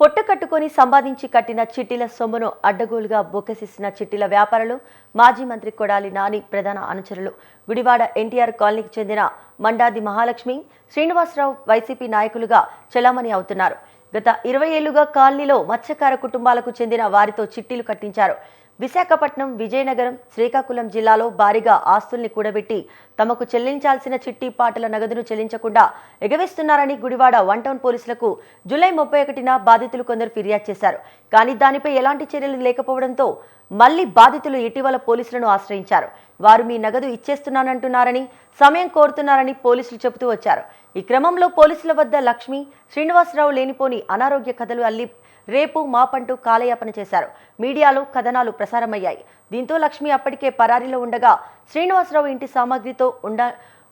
పొట్టకట్టుకొని సంపాదించి కట్టిన చిట్టీల సొమ్మును అడ్డగోలుగా బొక్కసిసిన చిట్టీల వ్యాపారులు మాజీ మంత్రి కొడాలి నాని ప్రధాన అనుచరులు గుడివాడ ఎన్టీఆర్ కాలనీకి చెందిన మండాది మహాలక్ష్మి శ్రీనివాసరావు వైసీపీ నాయకులుగా చెలామణి అవుతున్నారు. గత 20 ఏళ్లుగా కాలనీలో మత్స్యకార కుటుంబాలకు చెందిన వారితో చిట్టీలు కట్టించారు. విశాఖపట్నం, విజయనగరం, శ్రీకాకుళం జిల్లాలో భారీగా ఆస్తుల్ని కూడబెట్టి తమకు చెల్లించాల్సిన చిట్టి పాటల నగదును చెల్లించకుండా ఎగవేస్తున్నారని గుడివాడ 1 టౌన్ పోలీసులకు జూలై 31న బాధితులు కొందరు ఫిర్యాదు చేశారు. కానీ దానిపై ఎలాంటి చర్యలు లేకపోవడంతో మళ్లీ బాధితులు ఇటీవల పోలీసులను ఆశ్రయించారు. వారు మీ నగదు ఇచ్చేస్తున్నానంటున్నారని, సమయం కోరుతున్నారని పోలీసులు చెబుతూ వచ్చారు. ఈ క్రమంలో పోలీసుల వద్ద లక్ష్మి, శ్రీనివాసరావు లేనిపోని అనారోగ్య కథలు అల్లి రేపు మాపంటూ కాలయాపన చేశారు. మీడియాలో కథనాలు ప్రసారమయ్యాయి. దీంతో లక్ష్మి అప్పటికే పరారీలో ఉండగా శ్రీనివాసరావు ఇంటి సామాగ్రితో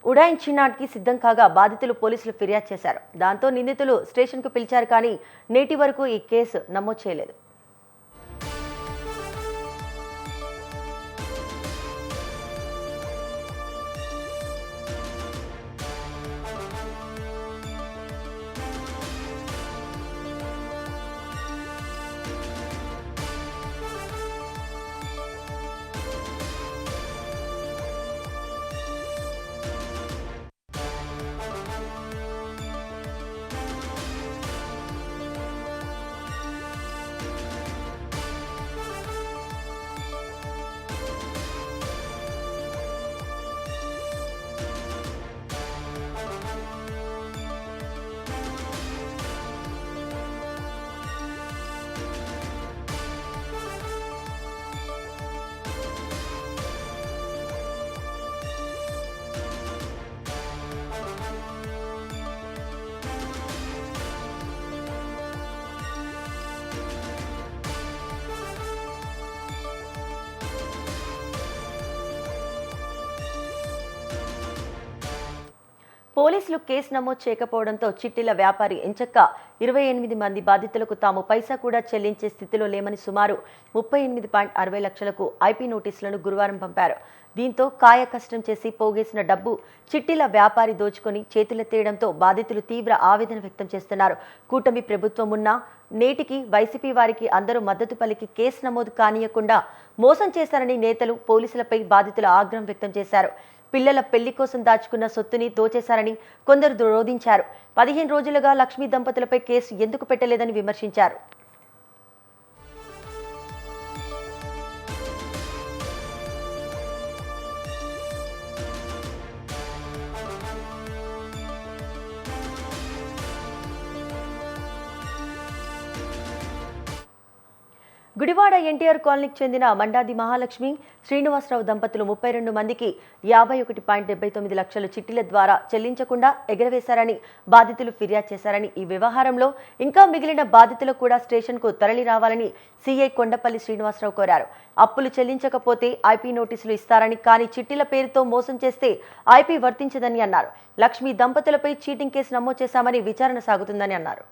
ఉడాయించడానికి సిద్ధం కాగా బాధితులు పోలీసులు ఫిర్యాదు చేశారు. దాంతో నిందితులు స్టేషన్కు పిలిచారు. కానీ నేటి వరకు ఈ కేసు నమోదు చేయలేదు. పోలీసులు కేసు నమోదు చేయకపోవడంతో చిట్టీల వ్యాపారి ఎంచక్క 28 మంది బాధితులకు తాము పైసా కూడా చెల్లించే స్థితిలో లేమని సుమారు 38.60 లక్షలకు ఐపీ నోటీసులను గురువారం పంపారు. దీంతో కాయ కష్టం చేసి పోగేసిన డబ్బు చిట్టీల వ్యాపారి దోచుకొని చేతులెత్తేయడంతో బాధితులు తీవ్ర ఆవేదన వ్యక్తం చేస్తున్నారు. కూటమి ప్రభుత్వం ఉన్నా నేటికి వైసీపీ వారికి అందరూ మద్దతు పలికి కేసు నమోదు కానీయకుండా మోసం చేశారని నేతలు, పోలీసులపై బాధితులు ఆగ్రహం వ్యక్తం చేశారు. పిల్లల పెళ్లి కోసం దాచుకున్న సొత్తుని దోచేశారని కొందరు రోధించారు. 15 రోజులుగా లక్ష్మీ దంపతులపై కేసు ఎందుకు పెట్టలేదని విమర్శించారు. గుడివాడ ఎన్టీఆర్ కాలనీకి చెందిన మండాది మహాలక్ష్మి, శ్రీనివాసరావు దంపతులు 32 మందికి 51.79 లక్షల చిట్టీల ద్వారా చెల్లించకుండా ఎగరవేశారని బాధితులు ఫిర్యాదు చేశారని, ఈ వ్యవహారంలో ఇంకా మిగిలిన బాధితులు కూడా స్టేషన్కు తరలి రావాలని సీఐ కొండపల్లి శ్రీనివాసరావు కోరారు. అప్పులు చెల్లించకపోతే ఐపీ నోటీసులు ఇస్తారని, కానీ చిట్టీల పేరుతో మోసం చేస్తే ఐపీ వర్తించదని అన్నారు. లక్ష్మి దంపతులపై చీటింగ్ కేసు నమోదు చేశామని విచారణ సాగుతుందని అన్నారు.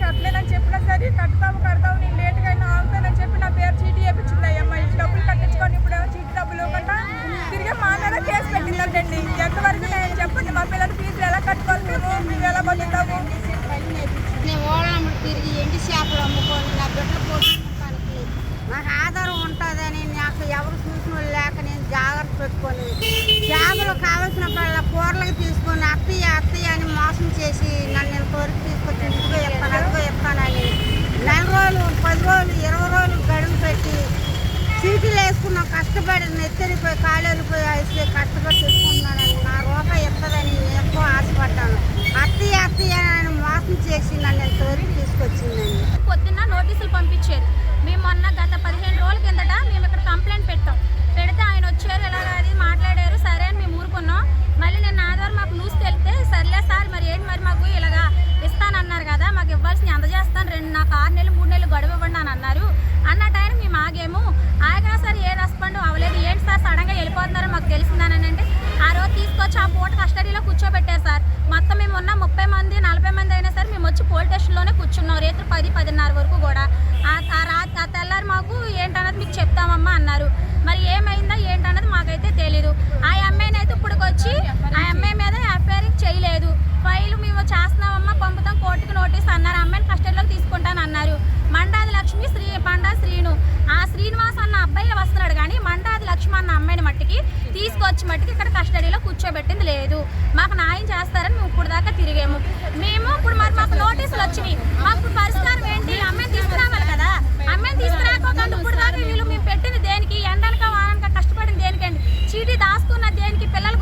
కట్టలేదని చెప్పినా సరే కడతావు నేను లేట్గా అయినా ఆగుతానని చెప్పి నా పేరు చీటీ వేయించింది. అమ్మాయి డబ్బులు కట్టించుకొని ఇప్పుడు చీటీ డబ్బులు ఇవ్వకుండా తిరిగి మా మీద కేసు పెట్టిందండి. ఎంతవరకు నేను చెప్పండి, మా పిల్లల ఫీజులు ఎలా కట్టుకోవాలి, మేము ఎలా బతుకుతాము? నేను ఓళ్ళమ్మ తిరిగి ఎండి చేపలు అమ్ముకొని నా బిడ్డలు పోషించడానికి నాకు ఆధారం ఉంటుందని నాకు ఎవరు చూసిన వాళ్ళు లేక నేను జాగ్రత్త పెట్టుకొని చేపలు కావాల్సినప్పుడల్లా కూరలకు తీసుకొని అత్తయ్య అని మోసం చేసి నన్ను కోరిక తీసుకొచ్చి ఇంటికి చెప్తానని 4 రోజులు, 10 రోజులు, 20 రోజులు గడువు పెట్టి చీటీలు వేసుకున్నాం. కష్టపడి నెత్తరిపోయి కాలేరిపోయి వేసి కష్టపడి తెచ్చుకుంటున్నానని నా రూపాయి ఇస్తుందని ఎక్కువ ఆశపడ్డాను. అత్తయ్య అని మోసం చేసి నన్ను ఎంతవరకు తీసుకొచ్చిందండి. పొద్దున్న నోటీసులు పంపించారు. మేము మొన్న గత 15 రోజుల కిందట మేము ఇక్కడ కంప్లైంట్ పెడితే ఆయన వచ్చారు, ఎలాగ అది మాట్లాడారు. సరే అని మేము ఊరుకున్నాం. మళ్ళీ నేను ఆధార్ మాకు న్యూస్ తెలితే సర్లే సార్ మరి ఏంటి మరి మాకు ఇలాగా ఇస్తానన్నారు కదా, మాకు ఇవ్వాల్సింది అందజేస్తాను, నాకు 6 నెలలు 3 నెలలు గడువు ఇవ్వండి అని అన్నారు. అన్న టైం మేము ఆగాము. ఆగినా సరే ఏ రెస్పాండ్ అవ్వలేదు. ఏంటి సార్ సడన్గా వెళ్ళిపోతున్నారో మాకు తెలిసిందని అంటే ఆ రోజు తీసుకొచ్చి ఆ పూట కస్టడీలో కూర్చోబెట్టారు సార్. మొత్తం మేము ఉన్న 30 మంది 40 మంది అయినా సరే మేము వచ్చి పోలీస్ స్టేషన్లోనే కూర్చున్నాం రేత్రి 10-10:30 వరకు కూడా. ఆ తెల్లారి మాకు ఏంటన్నది మీకు చెప్తామమ్మా అన్నారు. మరి ఏమైందా ఏంటన్నది మాకైతే తెలీదు. ఆ అమ్మాయిని అయితే ఇప్పటికొచ్చి ఆ అమ్మాయి పెట్టింది లేదు. మాకు న్యాయం చేస్తారని మేము ఇప్పుడు దాకా తిరిగాము. మేము ఇప్పుడు మరి మాకు నోటీసులు వచ్చినాయి. మాకు పరిష్కారం ఏంటి? అమ్మాయిని తీసుకురావాలి కదా. అమ్మాయిని తీసుకురాకుండా ఇప్పుడు దాకా వీళ్ళు మేము పెట్టింది దేనికి? ఎండనక వానక కష్టపడింది దేనికండి? చీటీ దాచుకున్న దేనికి? పిల్లల